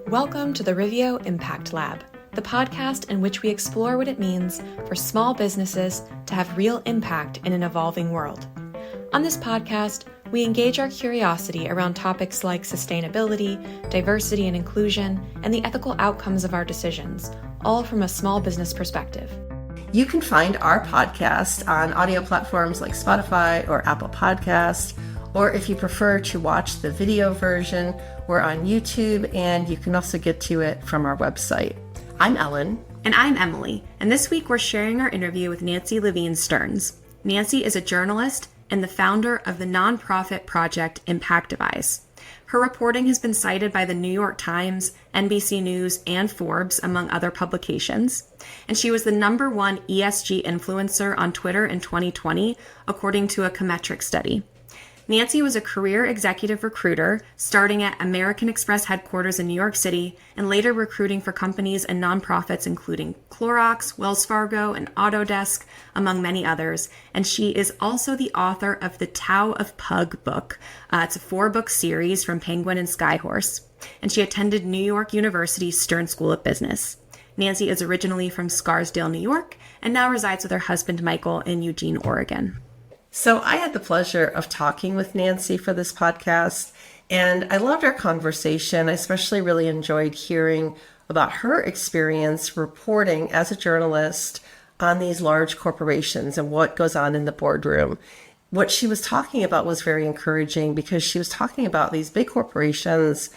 Welcome to the Riveo Impact Lab, the podcast in which we explore what it means for small businesses to have real impact in an evolving world. On this podcast, we engage our curiosity around topics like sustainability, diversity and inclusion, and the ethical outcomes of our decisions, all from a small business perspective. You can find our podcast on audio platforms like Spotify or Apple Podcasts, or if you prefer to watch the video version, we're on YouTube, and you can also get to it from our website. I'm Elin. And I'm Emily, and this week we're sharing our interview with Nancy Levine Stearns. Nancy is a journalist and the founder of the nonprofit project Impact Lab. Her reporting has been cited by the New York Times, NBC News, and Forbes, among other publications. And she was the #1 ESG influencer on Twitter in 2020, according to a Cometric study. Nancy was a career executive recruiter, starting at American Express headquarters in New York City, and later recruiting for companies and nonprofits including Clorox, Wells Fargo, and Autodesk, among many others. And she is also the author of the Tao of Pug book. It's a 4-book series from Penguin and Skyhorse. And she attended New York University's Stern School of Business. Nancy is originally from Scarsdale, New York, and now resides with her husband, Michael, in Eugene, Oregon. So I had the pleasure of talking with Nancy for this podcast, and I loved our conversation. I especially really enjoyed hearing about her experience reporting as a journalist on these large corporations and what goes on in the boardroom. What she was talking about was very encouraging because she was talking about these big corporations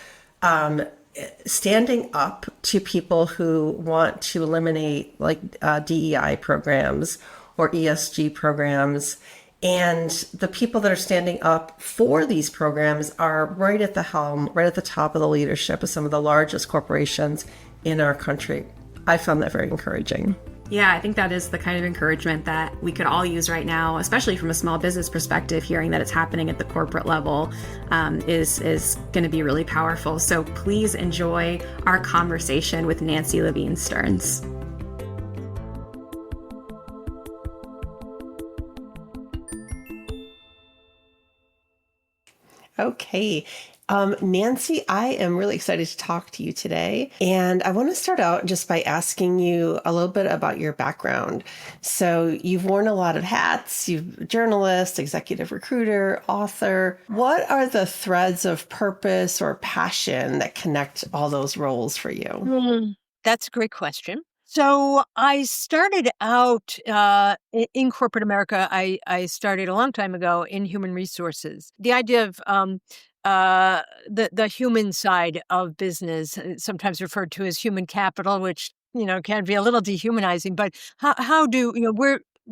standing up to people who want to eliminate DEI programs or ESG programs. And the people that are standing up for these programs are right at the helm, right at the top of the leadership of some of the largest corporations in our country. I found that very encouraging. Yeah, I think that is the kind of encouragement that we could all use right now, especially from a small business perspective. Hearing that it's happening at the corporate level is going to be really powerful. So please enjoy our conversation with Nancy Levine Stearns. Okay. Nancy, I am really excited to talk to you today. And I want to start out just by asking you a little bit about your background. So you've worn a lot of hats. You're a journalist, executive recruiter, author. What are the threads of purpose or passion that connect all those roles for you? That's a great question. So I started out in corporate America. I started a long time ago in human resources. The idea of the human side of business, sometimes referred to as human capital, which can be a little dehumanizing. But how do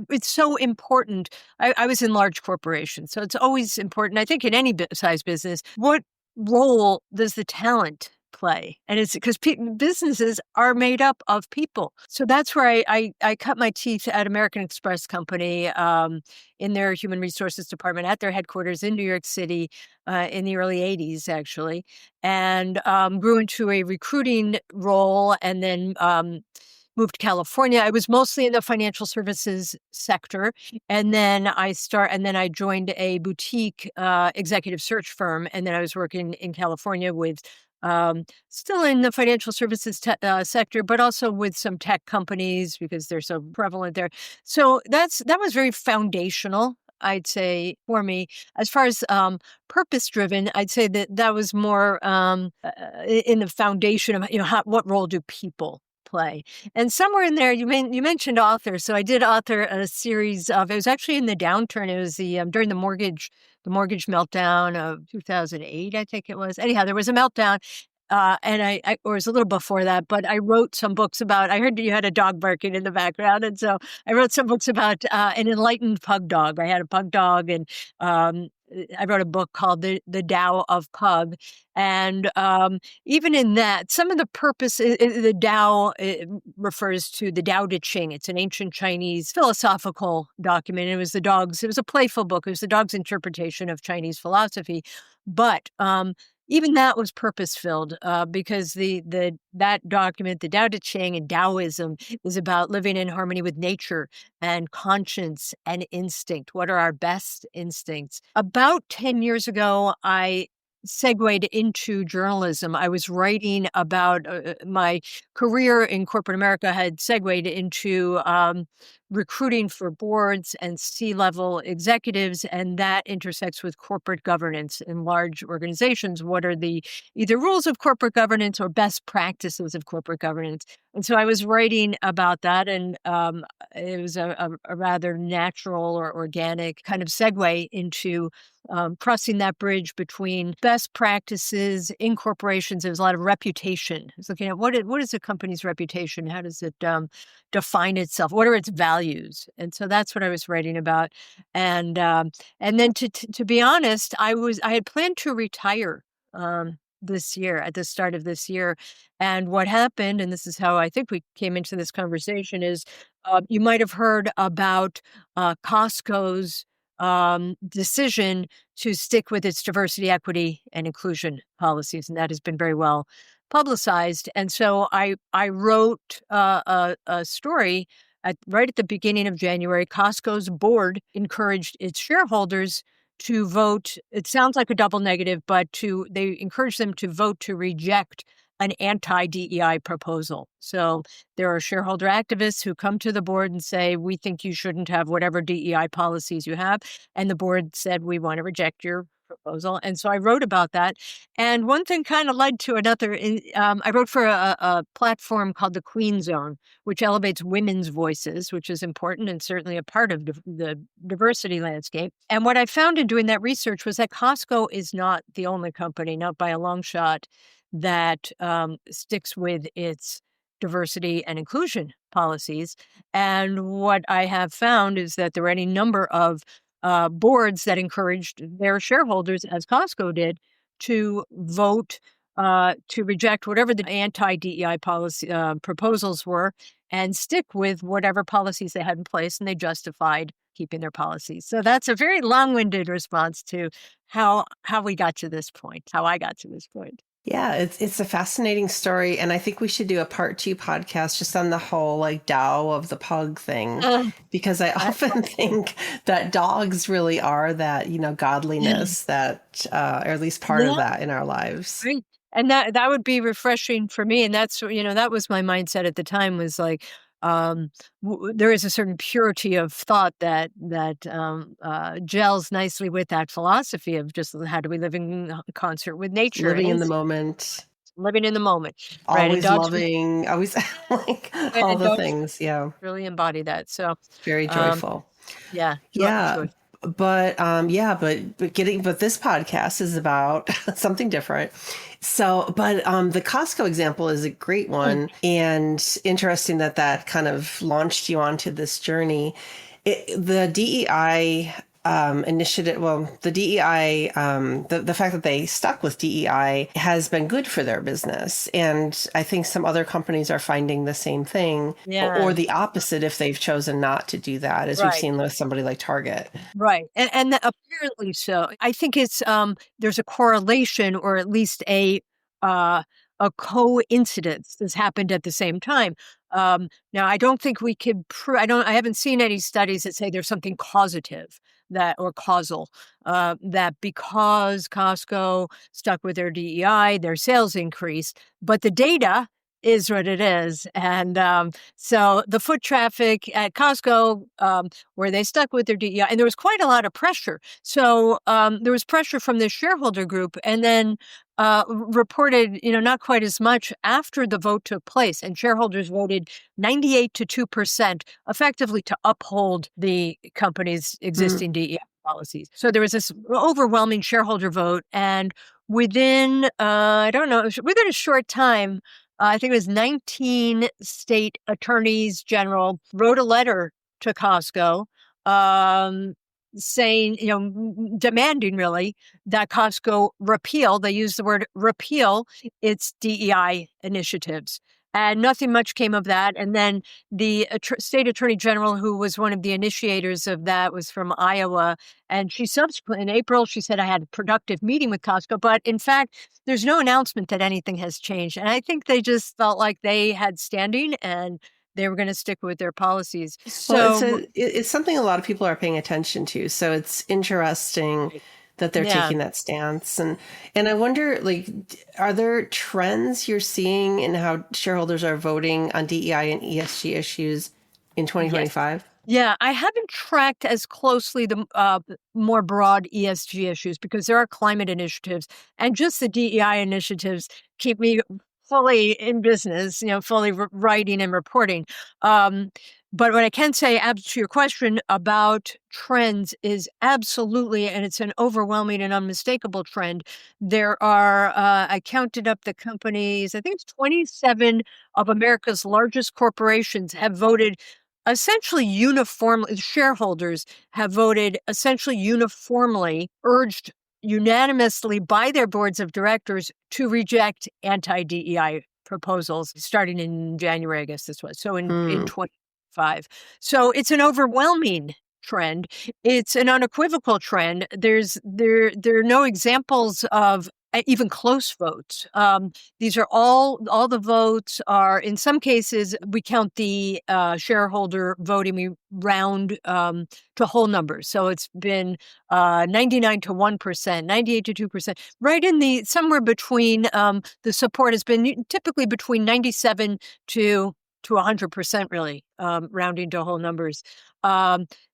it's so important. I was in large corporations, so it's always important. I think in any size business, what role does the talent play? And it's because businesses are made up of people. So that's where I cut my teeth at American Express Company in their human resources department at their headquarters in New York City in the early 80s, actually, and grew into a recruiting role and then moved to California. I was mostly in the financial services sector. And then I joined a boutique executive search firm. And then I was working in California with still in the financial services sector, but also with some tech companies because they're so prevalent there. So that was very foundational, I'd say, for me. As far as purpose-driven, I'd say that was more in the foundation of what role do people play. And somewhere in there, you mentioned author. So I did author a series of. It was actually in the downturn. It was during the mortgage meltdown of 2008, I think it was. Anyhow, there was a meltdown. And or it was a little before that, but I wrote some books about, I heard you had a dog barking in the background. And so I wrote some books about an enlightened pug dog. I had a pug dog, and I wrote a book called The Tao of Pug. And even in that, some of the purpose, the Tao refers to the Tao Te Ching. It's an ancient Chinese philosophical document. It was a playful book. It was the dog's interpretation of Chinese philosophy. But even that was purpose-filled because that document, the Tao Te Ching and Taoism, is about living in harmony with nature and conscience and instinct. What are our best instincts? About 10 years ago, I segued into journalism. I was writing about my career in corporate America had segued into recruiting for boards and C-level executives, and that intersects with corporate governance in large organizations. What are the either rules of corporate governance or best practices of corporate governance? And so I was writing about that, and it was a rather natural or organic kind of segue into crossing that bridge between best practices in corporations. There was a lot of reputation. I was looking at what is a company's reputation? How does it define itself? What are its values? And so that's what I was writing about. And then to be honest, I had planned to retire this year, at the start of this year. And what happened, and this is how I think we came into this conversation, is you might have heard about Costco's decision to stick with its diversity, equity, and inclusion policies, and that has been very well publicized. And so I wrote a story right at the beginning of January. Costco's board encouraged its shareholders to vote. It sounds like a double negative, but they encouraged them to vote to reject an anti-DEI proposal. So there are shareholder activists who come to the board and say, we think you shouldn't have whatever DEI policies you have. And the board said, we want to reject your proposal. And so I wrote about that. And one thing kind of led to another. I wrote for a platform called the Queen Zone, which elevates women's voices, which is important and certainly a part of the diversity landscape. And what I found in doing that research was that Costco is not the only company, not by a long shot, that sticks with its diversity and inclusion policies. And what I have found is that there are any number of boards that encouraged their shareholders, as Costco did, to vote to reject whatever the anti-DEI policy proposals were and stick with whatever policies they had in place, and they justified keeping their policies. So that's a very long-winded response to how we got to this point, how I got to this point. Yeah, it's a fascinating story, and I think we should do a part 2 podcast just on the whole like Tao of the pug thing, because I often think that dogs really are that, godliness that, or at least part of that in our lives. Right. And that would be refreshing for me. And that's, that was my mindset at the time, was like, there is a certain purity of thought that gels nicely with that philosophy of just how do we live in concert with nature, living in the moment, right? Always loving, always like all the things. Yeah, really embody that. So very joyful. Yeah. But this podcast is about something different. So, but the Costco example is a great one, and interesting that kind of launched you onto this journey. The DEI initiative, the DEI, the fact that they stuck with DEI has been good for their business. And I think some other companies are finding the same thing, or the opposite if they've chosen not to do that, as we've seen with somebody like Target. Right. And apparently so. I think it's there's a correlation, or at least a coincidence that's happened at the same time. Now, I don't think we could I haven't seen any studies that say there's something causative or causal, that because Costco stuck with their DEI, their sales increased, but the data is what it is. And so the foot traffic at Costco, where they stuck with their DEI, and there was quite a lot of pressure. So there was pressure from the shareholder group, and then reported, not quite as much after the vote took place. And shareholders voted 98 to 2% effectively to uphold the company's existing DEI policies. So there was this overwhelming shareholder vote. And within, within a short time, I think it was 19 state attorneys general wrote a letter to Costco saying, demanding really that Costco repeal, they used the word repeal, its DEI initiatives. And nothing much came of that. And then the state attorney general, who was one of the initiators of that, was from Iowa. And she subsequently, in April, she said, I had a productive meeting with Costco. But in fact, there's no announcement that anything has changed. And I think they just felt like they had standing and they were going to stick with their policies. So it's something a lot of people are paying attention to. So it's interesting that they're Yeah. taking that stance. And I wonder, like, are there trends you're seeing in how shareholders are voting on DEI and ESG issues in Yes. 2025? Yeah, I haven't tracked as closely the more broad ESG issues because there are climate initiatives, and just the DEI initiatives keep me fully in business, fully writing and reporting. Um, but what I can say, to your question about trends, is absolutely, and it's an overwhelming and unmistakable trend. There are, I counted up the companies, I think it's 27 of America's largest corporations have voted essentially uniformly. Shareholders have voted essentially uniformly, urged unanimously by their boards of directors to reject anti-DEI proposals starting in January, I guess this was. So in 25. So it's an overwhelming trend. It's an unequivocal trend. There are no examples of even close votes. These are all the votes are, in some cases, we count the shareholder voting, we round to whole numbers. So it's been 99 to 1%, 98 to 2%, right in the somewhere between. The support has been typically between 97 to 100%, really, rounding to whole numbers.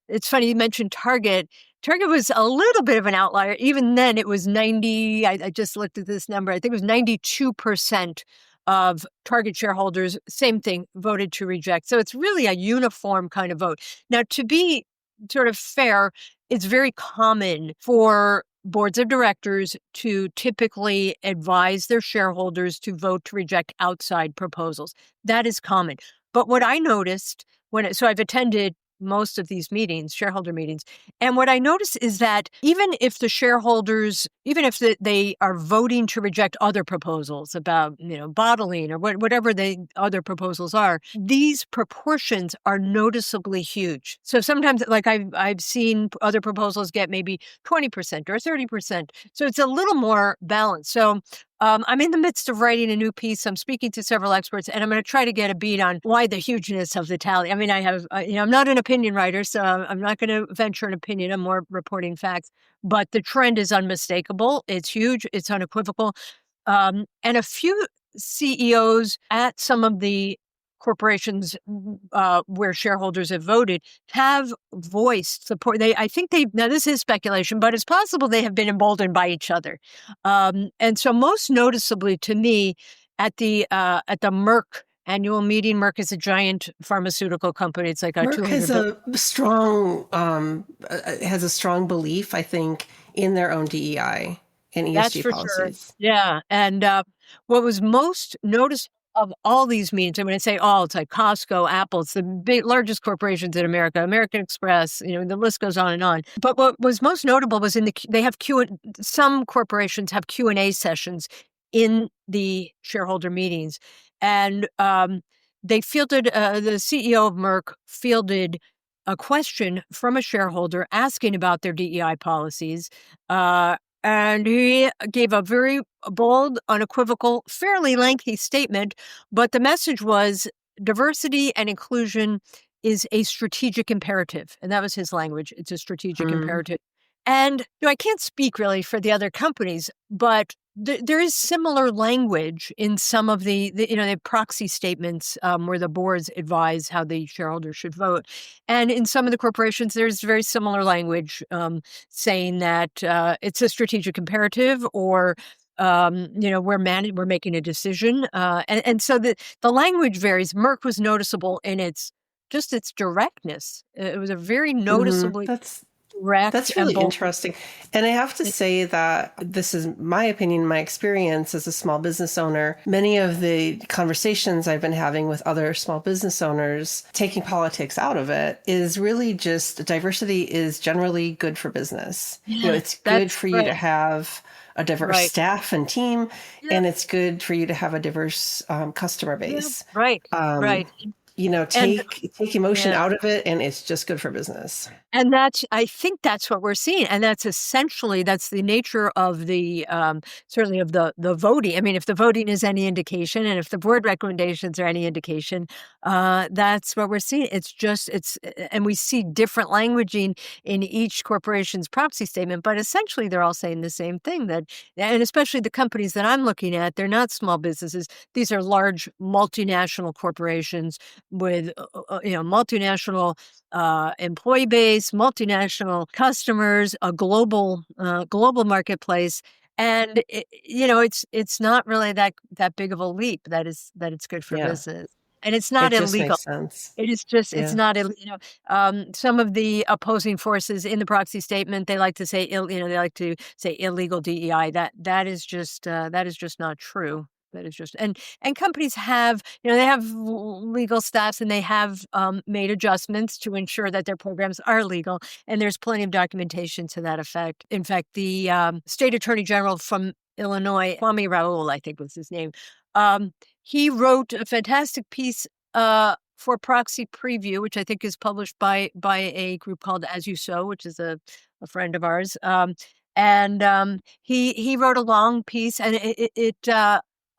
It's funny you mentioned Target. Target was a little bit of an outlier. Even then, it was 90. I just looked at this number. I think it was 92% of Target shareholders, same thing, voted to reject. So it's really a uniform kind of vote. Now, to be sort of fair, it's very common for boards of directors to typically advise their shareholders to vote to reject outside proposals. That is common. But what I noticed so I've attended most of these meetings, shareholder meetings. And what I notice is that even if the shareholders, even if they are voting to reject other proposals about, bottling or whatever the other proposals are, these proportions are noticeably huge. So sometimes, like I've seen other proposals get maybe 20% or 30%. So it's a little more balanced. So I'm in the midst of writing a new piece. I'm speaking to several experts, and I'm going to try to get a beat on why the hugeness of the tally. I mean, I have, I'm not an opinion writer, so I'm not going to venture an opinion. I'm more reporting facts. But the trend is unmistakable. It's huge. It's unequivocal. And a few CEOs at some of the corporations where shareholders have voted have voiced support. I think now this is speculation, but it's possible they have been emboldened by each other. And so most noticeably to me at the Merck annual meeting. Merck is a giant pharmaceutical company. It's like a Merck 200 has billion. a strong belief, I think, in their own DEI and That's ESG for sure. policies. Yeah. And what was most noticed of all these meetings, and when I say all, it's like Costco, Apple, it's the largest corporations in America, American Express, the list goes on and on. But what was most notable was they have some corporations have Q&A sessions in the shareholder meetings. And they fielded, the CEO of Merck fielded a question from a shareholder asking about their DEI policies. And he gave a very bold, unequivocal, fairly lengthy statement, but the message was diversity and inclusion is a strategic imperative. And that was his language. It's a strategic imperative. And I can't speak really for the other companies, but there is similar language in some of the proxy statements where the boards advise how the shareholders should vote. And in some of the corporations, there's very similar language saying that it's a strategic imperative or we're making a decision. And so the language varies. Merck was noticeable in its directness. It was a very noticeably direct That's and really bold. interesting. And I have to say that this is my opinion, my experience as a small business owner. Many of the conversations I've been having with other small business owners, taking politics out of it, is really just diversity is generally good for business. Yeah, It's good that's for you to right. have a diverse Right. staff and team, Yeah. and it's good for you to have a diverse customer Yeah. base. Right. Um, Right. And take emotion yeah. out of it, and it's just good for business. And I think that's what we're seeing. And that's the nature of certainly of the voting. I mean, if the voting is any indication, and if the board recommendations are any indication, that's what we're seeing. And we see different languaging in each corporation's proxy statement, but essentially they're all saying the same thing, and especially the companies that I'm looking at, they're not small businesses. These are large multinational corporations with, multinational employee base, multinational customers, a global marketplace, and it's not really that big of a leap that it's good for Yeah, business, and it's not it just illegal. makes sense. It is just it's Yeah. not some of the opposing forces in the proxy statement, they like to say illegal DEI. That is just not true. That is just and companies have they have legal staffs, and they have made adjustments to ensure that their programs are legal, and there's plenty of documentation to that effect. In fact, the state attorney general from Illinois, Kwame Raoul, I think was his name, um, he wrote a fantastic piece for Proxy Preview, which I think is published by a group called As You Sow, which is a friend of ours. And he wrote a long piece, and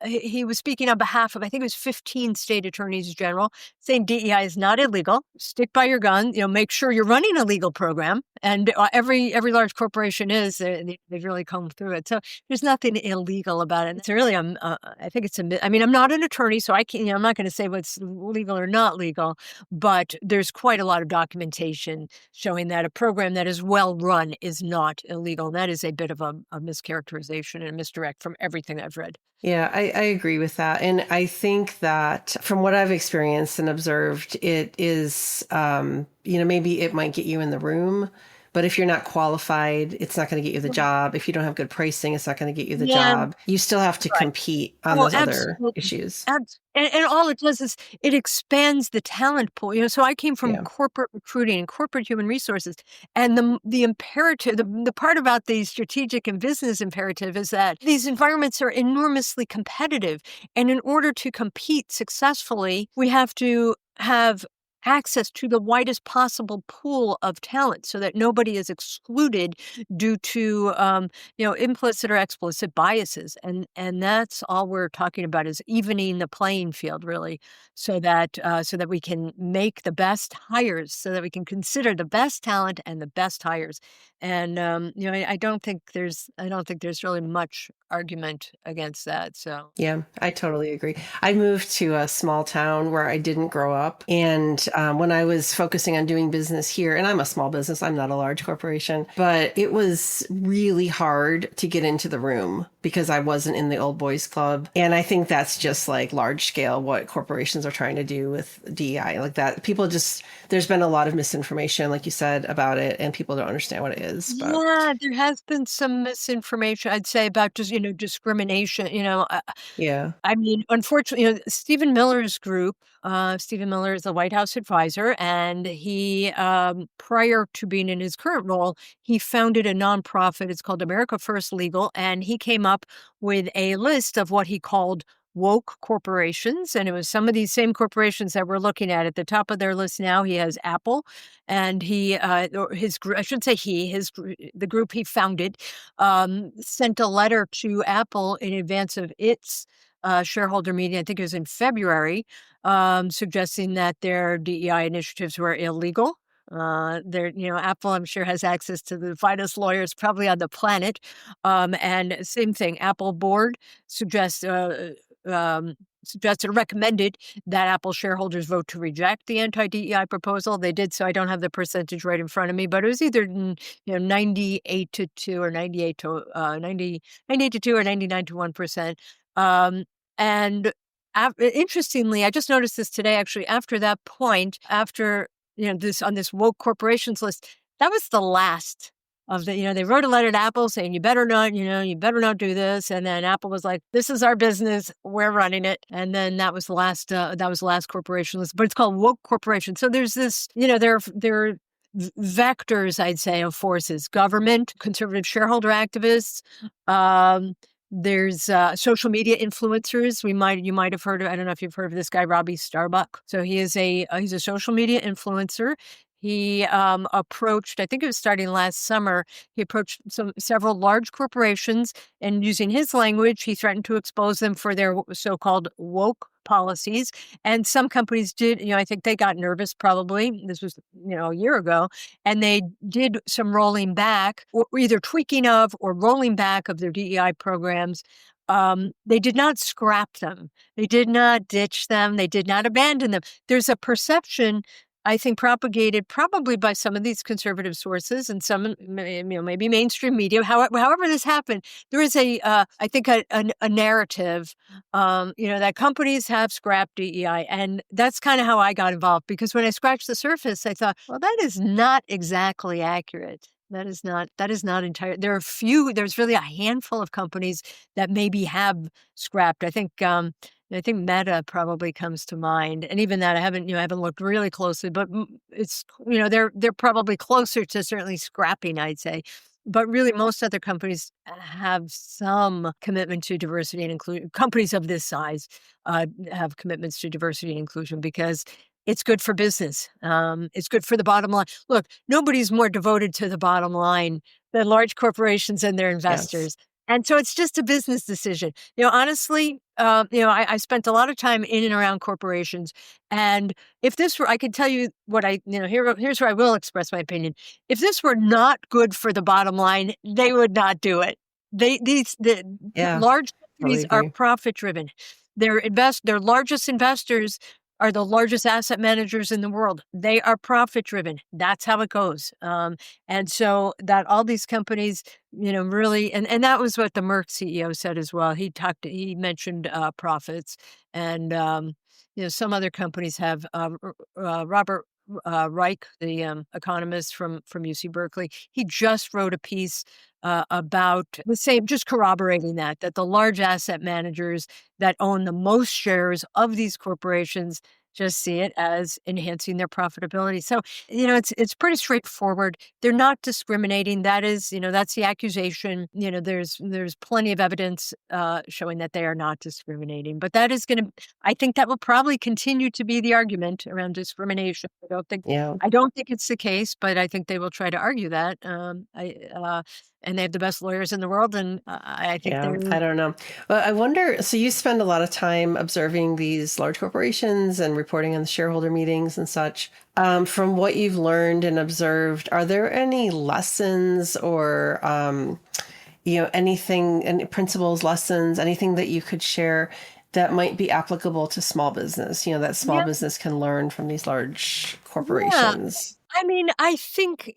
he was speaking on behalf of, I think it was 15 state attorneys general, saying DEI is not illegal. Stick by your gun. Make sure you're running a legal program. And every large corporation is. They've really come through it. So there's nothing illegal about it. It's really, I think it's I mean, I'm not an attorney, so I can't. I'm not going to say what's legal or not legal. But there's quite a lot of documentation showing that a program that is well run is not illegal. And that is a bit of a mischaracterization and a misdirect from everything I've read. Yeah, I agree with that. And I think that from what I've experienced and observed, it is, maybe it might get you in the room, but if you're not qualified, it's not going to get you the job. If you don't have good pricing, it's not going to get you the job. You still have to compete on those other issues. And all it does is it expands the talent pool. So I came from corporate recruiting and corporate human resources, and the imperative, the part about the strategic and business imperative is that these environments are enormously competitive, and in order to compete successfully, we have to have access to the widest possible pool of talent so that nobody is excluded due to implicit or explicit biases, and that's all we're talking about, is evening the playing field, really, so that we can make the best hires, so that we can consider the best talent and the best hires. And I don't think there's really much argument against that. So yeah, I totally agree. I moved to a small town where I didn't grow up, and when I was focusing on doing business here, and I'm a small business, I'm not a large corporation, but it was really hard to get into the room because I wasn't in the old boys club. And I think that's just like large scale what corporations are trying to do with DEI, like that. There's been a lot of misinformation, like you said, about it, and people don't understand what it is. But yeah, there has been some misinformation, I'd say, about just discrimination. yeah. I mean, unfortunately, Stephen Miller's group, Stephen Miller is a White House advisor, and he, prior to being in his current role, he founded a nonprofit. It's called America First Legal, and he came up with a list of what he called woke corporations, and it was some of these same corporations that we're looking at the top of their list now. He has Apple, and his group, I should say the group he founded, sent a letter to Apple in advance of its shareholder meeting. I think it was in February, suggesting that their DEI initiatives were illegal. Apple, I'm sure, has access to the finest lawyers probably on the planet. And same thing, Apple board suggested or recommended that Apple shareholders vote to reject the anti-DEI proposal. They did so. I don't have the percentage right in front of me, but it was either 98 to 2 or 98 to 2 or 99 to 1%. And interestingly, I just noticed this today, actually, after that point, after this on this woke corporations list, that was the last of the, they wrote a letter to Apple saying, you better not do this. And then Apple was like, this is our business, we're running it. And then that was the last corporation list, but it's called woke corporation. So there's this, there are vectors, I'd say, of forces: government, conservative shareholder activists, There's social media influencers. You might have heard of. I don't know if you've heard of this guy, Robbie Starbuck. So he's a social media influencer. He approached. I think it was starting last summer. He approached several large corporations, and using his language, he threatened to expose them for their so-called woke policies. And some companies did. I think they got nervous. Probably this was a year ago, and they did some rolling back, or either tweaking of or rolling back of their DEI programs. They did not scrap them. They did not ditch them. They did not abandon them. There's a perception, I think, propagated probably by some of these conservative sources and some, maybe mainstream media. However this happened, there is I think, a narrative, that companies have scrapped DEI, and that's kind of how I got involved. Because when I scratched the surface, I thought, well, that is not exactly accurate. That is not entire. There's really a handful of companies that maybe have scrapped. I think Meta probably comes to mind, and even that I haven't looked really closely, but it's they're probably closer to certainly scrapping, I'd say. But really, most other companies have some commitment to diversity and inclusion. Companies of this size have commitments to diversity and inclusion because it's good for business. It's good for the bottom line. Look, nobody's more devoted to the bottom line than large corporations and their investors. Yes. And so it's just a business decision. Honestly, I spent a lot of time in and around corporations. And if this were, I could tell you what here's where I will express my opinion. If this were not good for the bottom line, they would not do it. The Yeah, large totally companies are agree. profit driven. Their largest investors are the largest asset managers in the world. They are profit driven. That's how it goes. And so that all these companies, really, and that was what the Merck CEO said as well. He mentioned profits, and some other companies have. Robert Reich, the economist from UC Berkeley, he just wrote a piece about the same, just corroborating that the large asset managers that own the most shares of these corporations just see it as enhancing their profitability. So, it's pretty straightforward. They're not discriminating. That is, that's the accusation. There's plenty of evidence showing that they are not discriminating. But that is I think that will probably continue to be the argument around discrimination. Yeah. I don't think it's the case, but I think they will try to argue that. And they have the best lawyers in the world, and I think Yeah, they're. I don't know. Well, I wonder, so you spend a lot of time observing these large corporations and reporting on the shareholder meetings and such. From what you've learned and observed, are there any lessons or, anything, any principles, lessons, anything that you could share that might be applicable to small business, that small Yeah. business can learn from these large Yeah. corporations? I mean, I think,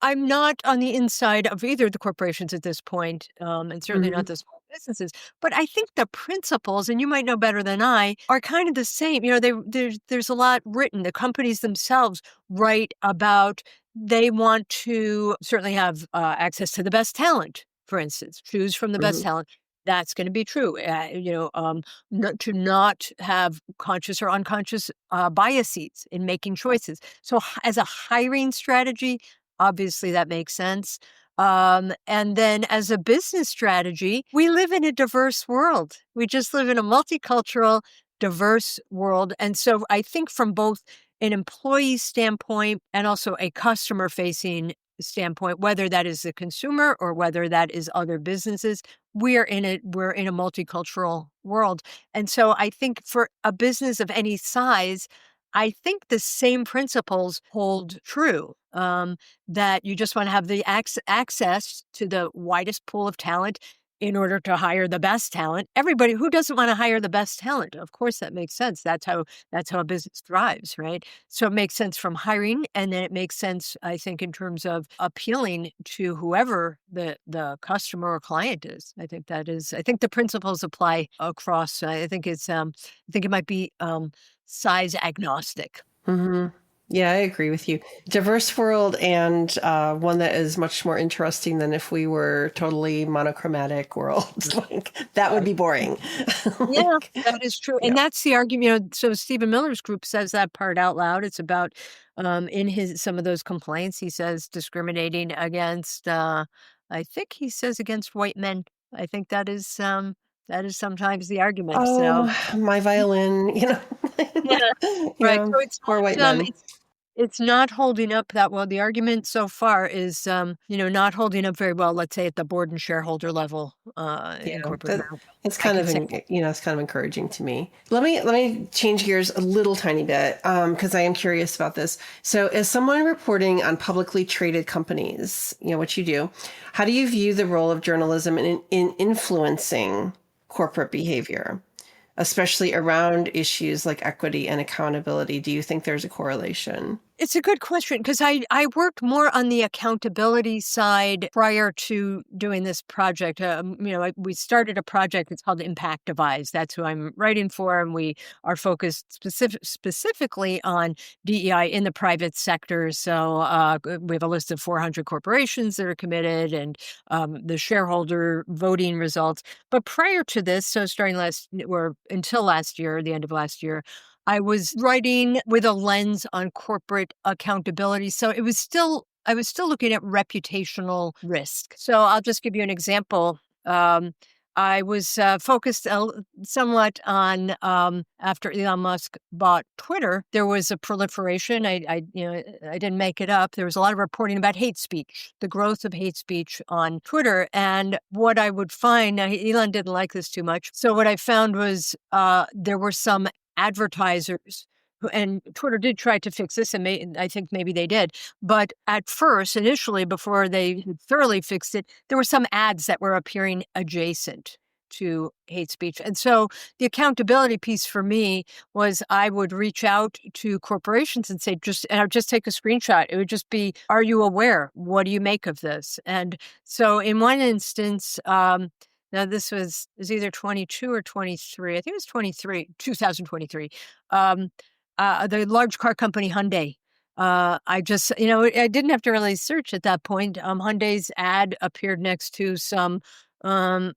I'm not on the inside of either of the corporations at this point, and certainly not Hmm. the small businesses. But I think the principles, and you might know better than I, are kind of the same. There's a lot written. The companies themselves write about they want to certainly have access to the best talent. For instance, choose from the best Hmm. talent. That's going to be true. To not have conscious or unconscious biases in making choices. So as a hiring strategy, obviously that makes sense. And then as a business strategy, we live in a diverse world. We just live in a multicultural, diverse world. And so I think from both an employee standpoint and also a customer facing standpoint, whether that is the consumer or whether that is other businesses, we're in a multicultural world. And so I think for a business of any size, I think the same principles hold true. That you just want to have the access to the widest pool of talent in order to hire the best talent. Everybody who doesn't want to hire the best talent, of course, that makes sense. That's how a business thrives, right? So it makes sense from hiring, and then it makes sense, I think, in terms of appealing to whoever the customer or client is. I think the principles apply across. I think it might be size agnostic. Hmm. Yeah, I agree with you. Diverse world, and one that is much more interesting than if we were totally monochromatic world. Like that would be boring. Yeah, Like, that is true. yeah. And that's the argument. So Stephen Miller's group says that part out loud. It's about in some of those complaints, he says discriminating against I think he says against white men. I think that is sometimes the argument. So Oh, my violin, yeah, right. yeah, So it's or white not men. it's not holding up that well. The argument so far is not holding up very well, let's say at the board and shareholder level in Yeah, corporate America. it's I kind could of, say it's kind of encouraging to me. Let me change gears a little tiny bit, because I am curious about this. So, as someone reporting on publicly traded companies, what you do, how do you view the role of journalism in influencing corporate behavior, especially around issues like equity and accountability? Do you think there's a correlation? it's a good question because I worked more on the accountability side prior to doing this project. We started a project. It's called Impact Devise. That's who I'm writing for, and we are focused specifically on DEI in the private sector. So we have a list of 400 corporations that are committed, and the shareholder voting results. But prior to this, so starting until last year, the end of last year, I was writing with a lens on corporate accountability. So I was still looking at reputational risk. So I'll just give you an example. I was focused somewhat on after Elon Musk bought Twitter, there was a proliferation. I didn't make it up. There was a lot of reporting about hate speech, the growth of hate speech on Twitter, and what I would find. Now, Elon didn't like this too much. So what I found was there were some advertisers and Twitter did try to fix this, and I think maybe they did. But at first, initially, before they thoroughly fixed it, there were some ads that were appearing adjacent to hate speech. And so the accountability piece for me was I would reach out to corporations and say, and I would just take a screenshot. It would just be, are you aware? What do you make of this? And so in one instance, now this was either 22 or 23. I think it was 2023. The large car company Hyundai. I just, I didn't have to really search at that point. Hyundai's ad appeared next to some really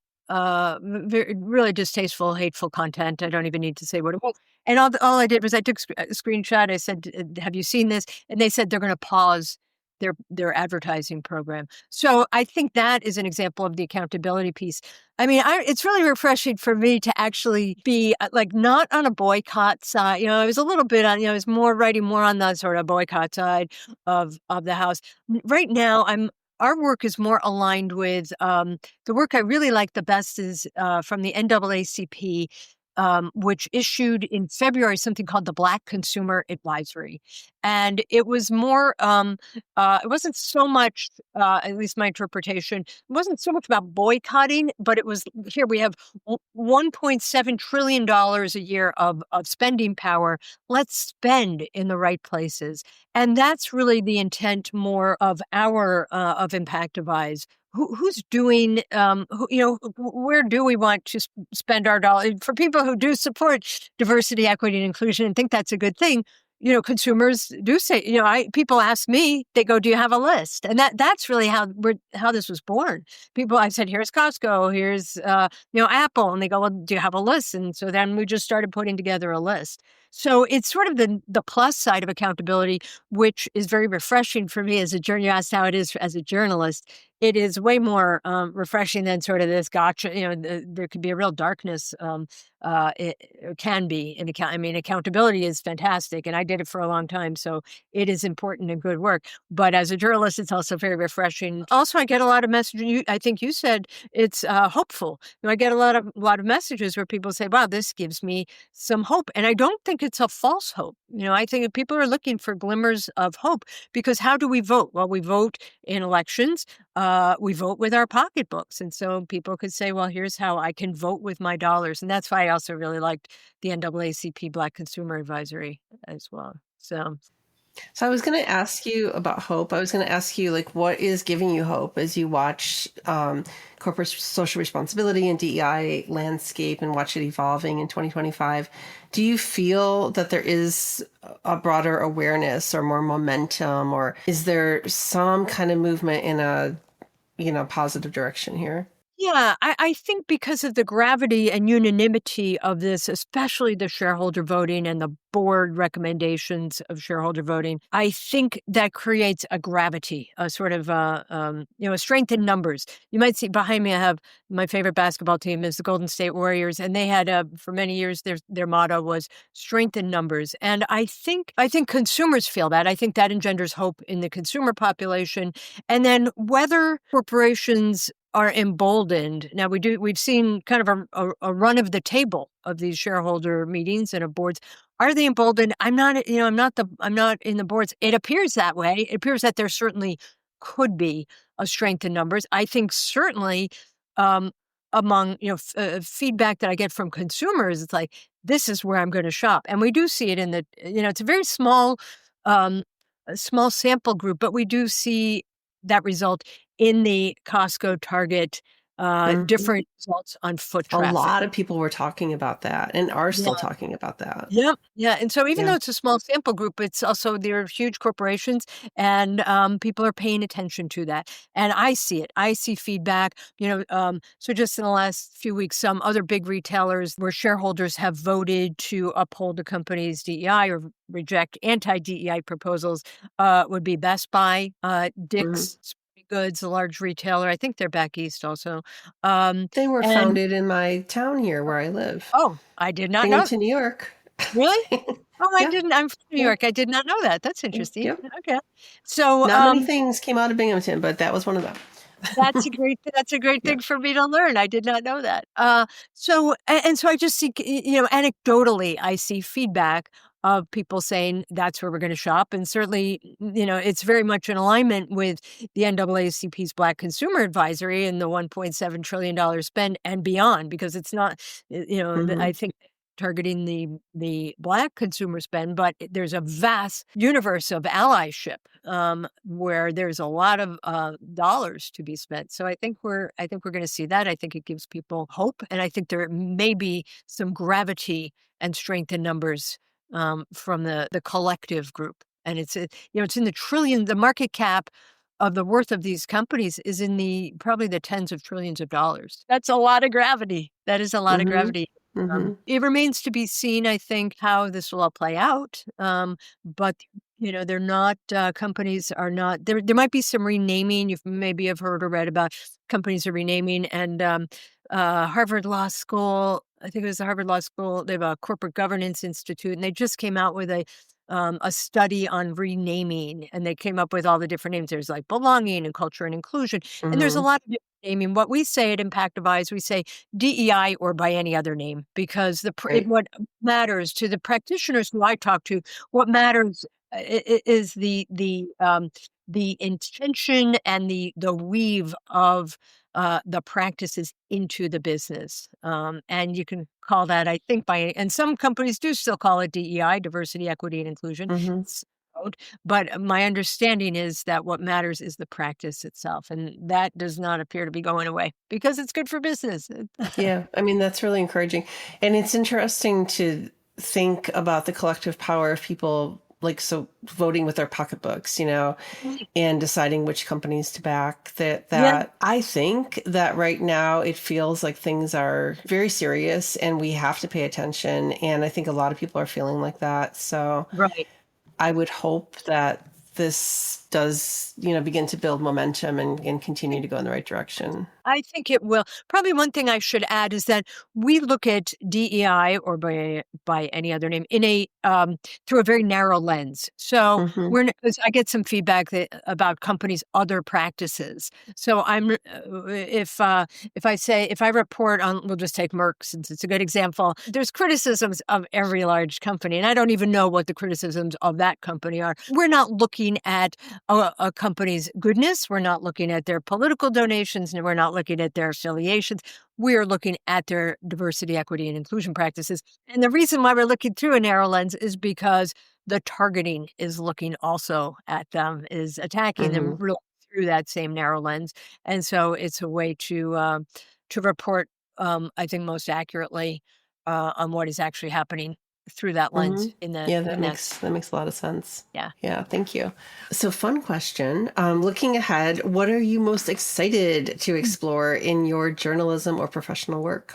distasteful, hateful content. I don't even need to say what it was. And all I did was I took a screenshot. I said, "Have you seen this?" And they said they're going to pause their advertising program. So I think that is an example of the accountability piece. I mean, it's really refreshing for me to actually be like not on a boycott side. I was a little bit on, I was writing more on the sort of boycott side of the house. Right now, our work is more aligned with the work I really like the best is from the NAACP, which issued in February something called the Black Consumer Advisory. And it was more, it wasn't so much, at least my interpretation, it wasn't so much about boycotting, but it was here we have $1.7 trillion a year of spending power. Let's spend in the right places. And that's really the intent more of our of Impact Devise. Who's doing, where do we want to spend our dollar? For people who do support diversity, equity, and inclusion and think that's a good thing, consumers do say, people ask me, they go, do you have a list? And that's really how this was born. I said, here's Costco, here's, Apple. And they go, well, do you have a list? And so then we just started putting together a list. So it's sort of the plus side of accountability, which is very refreshing for me as a journalist. You asked how it is as a journalist. It is way more refreshing than sort of this gotcha. There could be a real darkness. It can be in accountability is fantastic, and I did it for a long time, so it is important and good work. But as a journalist, it's also very refreshing. Also, I get a lot of messages. I think you said it's hopeful. I get a lot of messages where people say, "Wow, this gives me some hope," and I don't think it's a false hope. I think people are looking for glimmers of hope because how do we vote? Well, we vote in elections. We vote with our pocketbooks. And so people could say, well, here's how I can vote with my dollars. And that's why I also really liked the NAACP Black Consumer Advisory as well. So I was going to ask you about hope. I was going to ask you, like, what is giving you hope as you watch corporate social responsibility and DEI landscape and watch it evolving in 2025? Do you feel that there is a broader awareness or more momentum, or is there some kind of movement in a positive direction here? Yeah, I think because of the gravity and unanimity of this, especially the shareholder voting and the board recommendations of shareholder voting, I think that creates a gravity, a sort of a strength in numbers. You might see behind me, I have my favorite basketball team is the Golden State Warriors, and they had for many years their motto was strength in numbers. And I think consumers feel that. I think that engenders hope in the consumer population. And then whether corporations are emboldened. Now we've seen kind of a run of the table of these shareholder meetings and of boards. Are they emboldened? I'm not in the boards. It appears that way. It appears that there certainly could be a strength in numbers. I think certainly um, among feedback that I get from consumers, it's like this is where I'm going to shop, and we do see it in the it's a very um, small sample group, but we do see that result in the Costco, Target, Mhm. different results on foot A traffic. lot of people were talking about that and are Yeah. still talking about that. Yeah, yeah, and so even though Yeah. it's a small sample group, it's also they're huge corporations, and people are paying attention to that. And I see it. I see feedback. So just in the last few weeks, some other big retailers where shareholders have voted to uphold the company's DEI or reject anti-DEI proposals would be Best Buy, Mhm. Dick's Sporting Goods, a large retailer. I think they're back east also. Um, They were and founded in my town here where I live, oh, I did not know. Binghamton, New York. Really? Oh, I Yeah, didn't I'm from New yeah, York. I did not know that. That's interesting. yep. Okay. So, Not many things came out of Binghamton, but that was one of them. that's a great Yeah. thing for me to learn. I did not know that. So I just see, anecdotally, I see feedback of people saying that's where we're going to shop. And certainly, it's very much in alignment with the NAACP's Black Consumer Advisory and the $1.7 trillion spend and beyond, because it's not, I Mhm. think targeting the Black consumer spend, but there's a vast universe of allyship where there's a lot of dollars to be spent. So I think we're going to see that. I think it gives people hope, and I think there may be some gravity and strength in numbers from the collective group. And it's in the trillion. The market cap of the worth of these companies is in the probably the tens of trillions of dollars. That's a lot of gravity. That is a lot of Mhm. gravity. Mhm. It remains to be seen, I think, how this will all play out. But they're not companies are not there. There might be some renaming. You maybe have heard or read about companies are renaming, and Harvard Law School. I think it was the Harvard Law School. They have a corporate governance institute, and they just came out with a study on renaming, and they came up with all the different names. There's like belonging and culture and inclusion, and there's a Mhm. lot of different naming. What we say at Impact Advise, we say DEI or by any other name, because Right. what matters to the practitioners who I talk to, what matters is the intention and the weave of the practices into the business. And you can call that, I think, and some companies do still call it DEI, diversity, equity, and inclusion. Mhm. But my understanding is that what matters is the practice itself. And that does not appear to be going away because it's good for business. Yeah, I mean, that's really encouraging. And it's interesting to think about the collective power of people like so voting with their pocketbooks, and deciding which companies to back. That Yeah, that I think that right now it feels like things are very serious and we have to pay attention. And I think a lot of people are feeling like that. So right. I would hope that this does, begin to build momentum and continue to go in the right direction. I think it will. Probably one thing I should add is that we look at DEI or by any other name in a through a very narrow lens. So Hmm. 'cause I get some feedback about companies' other practices. So if I report on, we'll just take Merck since it's a good example. There's criticisms of every large company, and I don't even know what the criticisms of that company are. We're not looking at a company's goodness. We're not looking at their political donations, and we're not looking at their affiliations. We are looking at their diversity, equity, and inclusion practices. And the reason why we're looking through a narrow lens is because the targeting is looking also at them, is attacking them Hmm. really through that same narrow lens. And so it's a way to report, I think, most accurately on what is actually happening through that lens in Yeah, in that. that makes a lot of sense. Yeah. Yeah, thank you. So, fun question. Looking ahead, what are you most excited to explore in your journalism or professional work?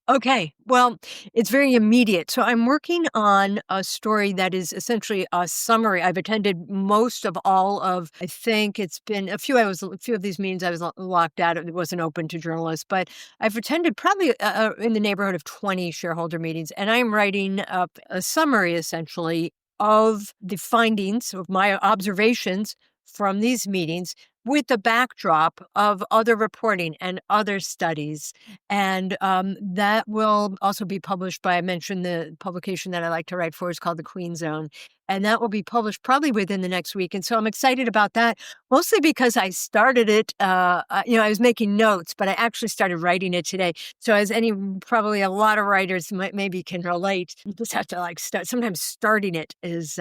Okay. Well, it's very immediate. So I'm working on a story that is essentially a summary. I've attended most of all of, I think it's been a few of these meetings I was locked out. It wasn't open to journalists, but I've attended probably in the neighborhood of 20 shareholder meetings. And I'm writing up a summary essentially of the findings of my observations from these meetings with the backdrop of other reporting and other studies. And that will also be published by, I mentioned the publication that I like to write for is called The Queen Zone. And that will be published probably within the next week. And so I'm excited about that, mostly because I started it, I was making notes, but I actually started writing it today. So as probably a lot of writers maybe can relate, you just have to start. Sometimes starting it is,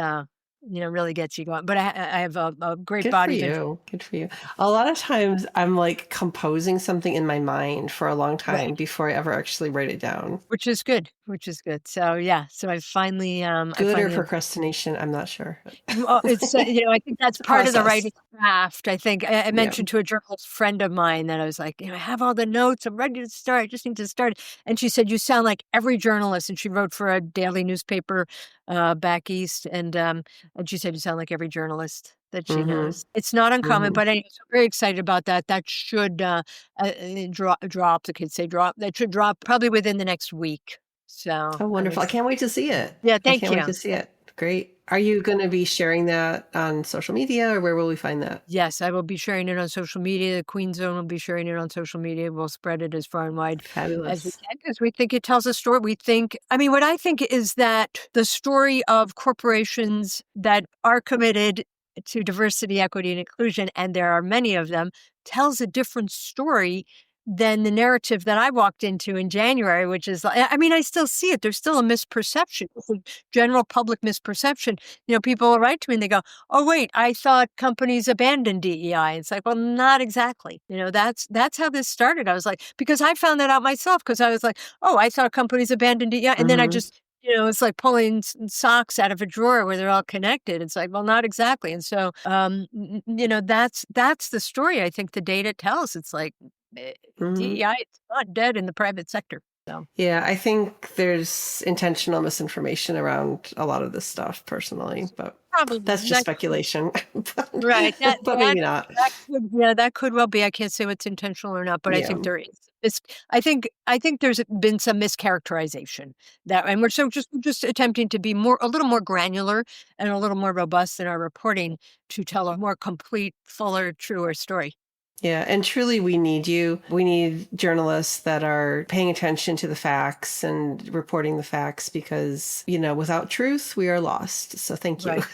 really gets you going. But I have a great Good for body of information. you. Good for you. A lot of times I'm like composing something in my mind for a long time Right. before I ever actually write it down. Which is good. Which is good. So yeah. So I Good or finally procrastination, I'm not sure. Well, it's, I think that's It's a part of the process. writing craft. I think I Yeah. mentioned to a journalist friend of mine that I was like, I have all the notes. I'm ready to start. I just need to start. And she said, you sound like every journalist. And she wrote for a daily newspaper back east. And she said, you sound like every journalist that she Mm-hmm. knows. It's not uncommon, Mm-hmm. but anyway, so I'm very excited about that. That should drop. The kids say drop. That should drop probably within the next week. So Oh, I'm wonderful. I excited. can't wait to see it. Yeah, I thank can't wait you. to see it. Great. Are you going to be sharing that on social media or where will we find that? Yes, I will be sharing it on social media. The Queen Zone will be sharing it on social media. We'll spread it as far and wide as we Fabulous. can because we think it tells a story. What I think is that the story of corporations that are committed to diversity, equity, and inclusion, and there are many of them, tells a different story than the narrative that I walked into in January, which is, I still see it. There's still a misperception, a general public misperception. People will write to me and they go, oh, wait, I thought companies abandoned DEI. It's like, well, not exactly. That's how this started. I was like, because I found that out myself because I was like, oh, I thought companies abandoned DEI. And then I Mm-hmm. just, it's like pulling socks out of a drawer where they're all connected. It's like, well, not exactly. And so, that's the story I think the data tells. It's like Mm-hmm. DEI is not dead in the private sector. So Yeah, I think there's intentional misinformation around a lot of this stuff personally, but probably that's just speculation. right. But maybe not. That could well be. I can't say what's intentional or not, but I Yeah. think there is. I think there's been some mischaracterization and we're just attempting to be a little more granular and a little more robust in our reporting to tell a more complete, fuller, truer story. Yeah, and truly we need you. We need journalists that are paying attention to the facts and reporting the facts because, without truth, we are lost. So thank you. Right.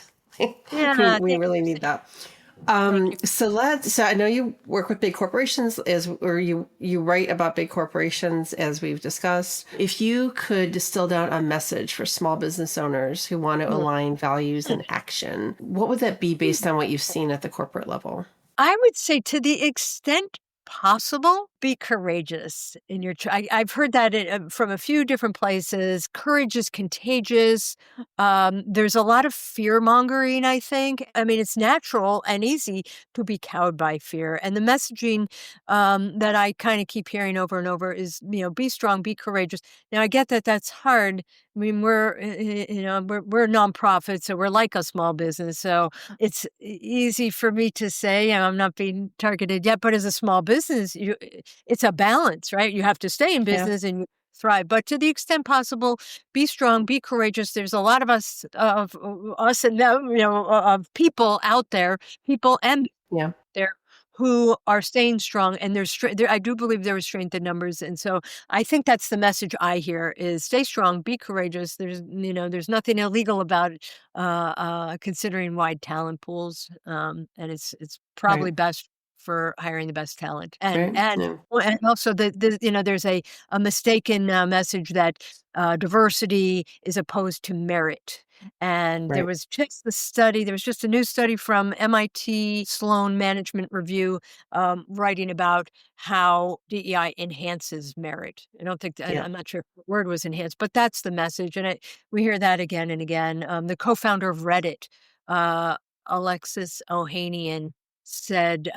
Yeah. We Thank really you. need that. Thank you. So I know you work with big corporations or you write about big corporations as we've discussed. If you could distill down a message for small business owners who want to align values and action, what would that be based on what you've seen at the corporate level? I would say to the extent possible, be courageous in your. I've heard that from a few different places. Courage is contagious. There's a lot of fear mongering. I think. It's natural and easy to be cowed by fear, and the messaging that I kind of keep hearing over and over is, be strong, be courageous. Now I get that that's hard. We're nonprofit, so we're like a small business. So it's easy for me to say, and I'm not being targeted yet, but as a small business, it's a balance, right? You have to stay in Yeah. business and you thrive, but to the extent possible, be strong, be courageous. There's a lot of us and them, of people out there, people and Yeah. there who are staying strong, and I do believe there is strength in numbers, and so I think that's the message I hear: is stay strong, be courageous. There's nothing illegal about considering wide talent pools, and it's probably Right. best for hiring the best talent, and Right. and Yeah. and also there's a mistaken message that diversity is opposed to merit. And there Right. was just the study, there was just a new study from MIT Sloan Management Review writing about how DEI enhances merit. I don't think, Yeah. I'm not sure if the word was enhanced, but that's the message. And we hear that again and again. The co-founder of Reddit, uh, Alexis Ohanian, said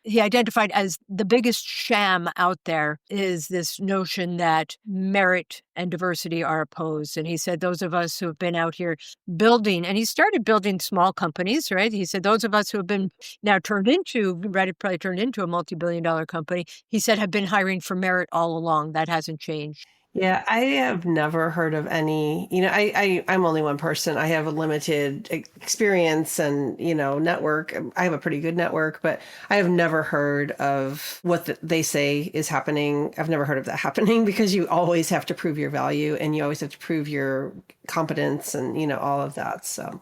he identified as the biggest sham out there is this notion that merit and diversity are opposed. And he said, those of us who have been out here building, and he started building small companies, right? He said, those of us who have been now Reddit probably turned into a multi-billion-dollar company. He said, have been hiring for merit all along. That hasn't changed. Yeah, I have never heard of any, I'm only one person. I have a limited experience and, network. I have a pretty good network, but I have never heard of what they say is happening. I've never heard of that happening because you always have to prove your value and you always have to prove your competence and, all of that. So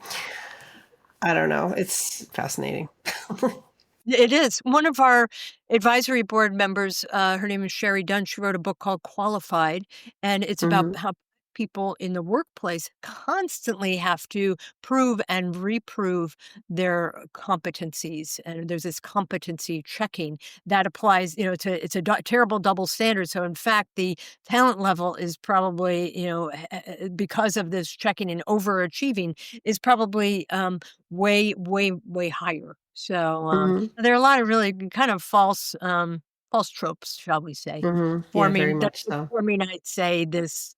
I don't know. It's fascinating. It is. One of our advisory board members, her name is Sherry Dunn. She wrote a book called Qualified, and it's about how people in the workplace constantly have to prove and reprove their competencies. And there's this competency checking that applies, it's a terrible double standard. So in fact, the talent level is probably, because of this checking and overachieving is probably way, way, way higher. So there are a lot of really kind of false tropes, shall we say, Yeah, very much so. forming, I'd say, this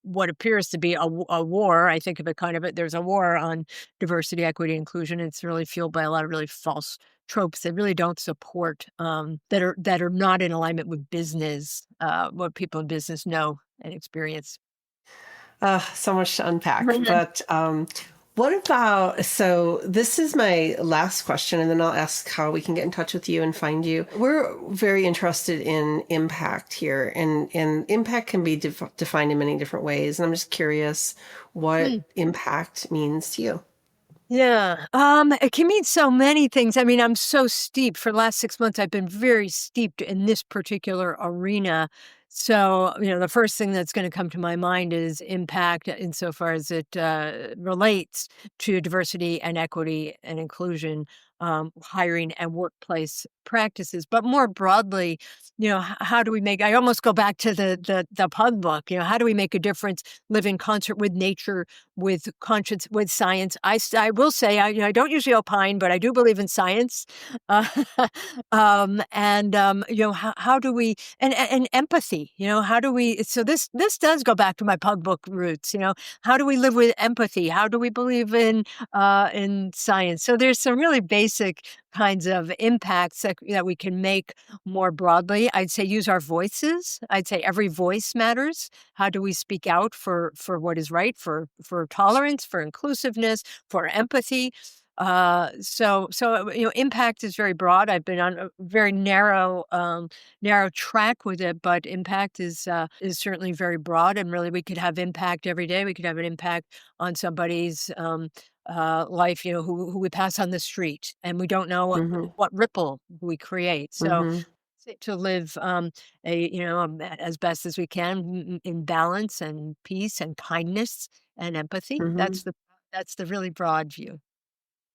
what appears to be a war. I think of it there's a war on diversity, equity, inclusion. It's really fueled by a lot of really false tropes that really don't support that are not in alignment with business, what people in business know and experience. So much to unpack, but what about, so this is my last question, and then I'll ask how we can get in touch with you and find you. We're very interested in impact here, and impact can be defined in many different ways. And I'm just curious what impact means to you. Yeah. It can mean so many things. I mean, I'm so steeped for the last 6 months. I've been very steeped in this particular arena. So, the first thing that's going to come to my mind is impact insofar as it relates to diversity and equity and inclusion, hiring and workplace practices. But more broadly, how do we I almost go back to the Pug book, how do we make a difference, live in concert with nature, with conscience, with science? I will say, I don't usually opine, but I do believe in science. Uh, how do we, and empathy, how do we, so this does go back to my Pug book roots, how do we live with empathy? How do we believe in science? So there's some really basic kinds of impacts that we can make more broadly. I'd say use our voices. I'd say every voice matters. How do we speak out for what is right, for tolerance, for inclusiveness, for empathy? Impact is very broad. I've been on a very narrow track with it, but impact is certainly very broad, and really we could have impact every day. We could have an impact on somebody's life, who we pass on the street, and we don't know what ripple we create. So to live as best as we can in balance and peace and kindness and empathy. That's the really broad view.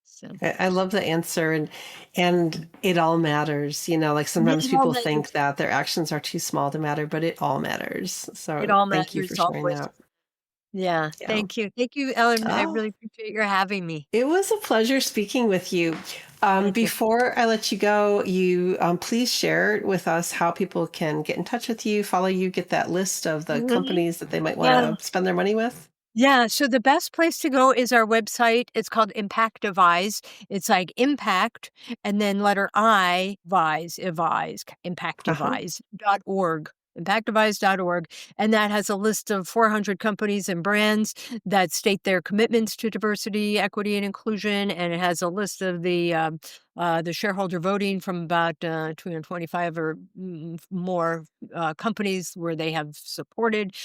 So I love the answer, and it all matters. Like sometimes people think that their actions are too small to matter, but it all matters. So it all thank you for matters sharing always. that. Yeah. Yeah. Thank you, Elin. I Oh, really appreciate your having me. it was a pleasure speaking with you. Thank you. Before I let you go, you please share with us how people can get in touch with you, follow you, get that list of the companies that they might want to spend their money with. Yeah, so the best place to go is our website. It's called Impact Devise. It's like impact and then letter I, advise, impactdevise.org. Impactdevise.org. And that has a list of 400 companies and brands that state their commitments to diversity, equity, and inclusion. And it has a list of the shareholder voting from about 225 or more companies where they have supported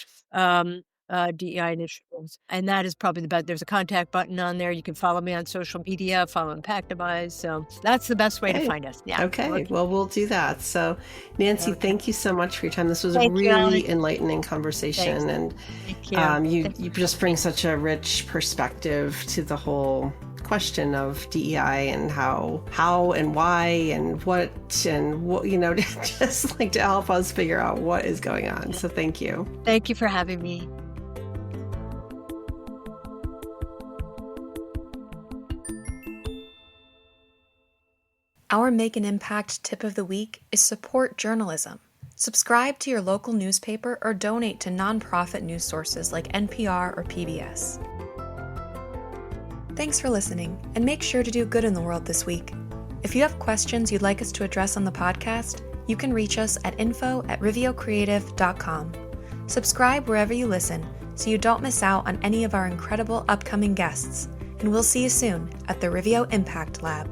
DEI initiatives. And that is probably the best. There's a contact button on there. You can follow me on social media, follow Impact Advice. So that's the best way to find us. Yeah. Okay. Well, we'll do that. So, Nancy, thank you so much for your time. This was a Thank you, really Elin. enlightening conversation. Thanks. And Thank you. you just bring such a rich perspective to the whole question of DEI and how and why and what, just like to help us figure out what is going on. So thank you. Thank you for having me. Our Make an Impact tip of the week is support journalism. Subscribe to your local newspaper or donate to nonprofit news sources like NPR or PBS. Thanks for listening, and make sure to do good in the world this week. If you have questions you'd like us to address on the podcast, you can reach us at info@riveocreative.com. Subscribe wherever you listen so you don't miss out on any of our incredible upcoming guests, and we'll see you soon at the Riveo Impact Lab.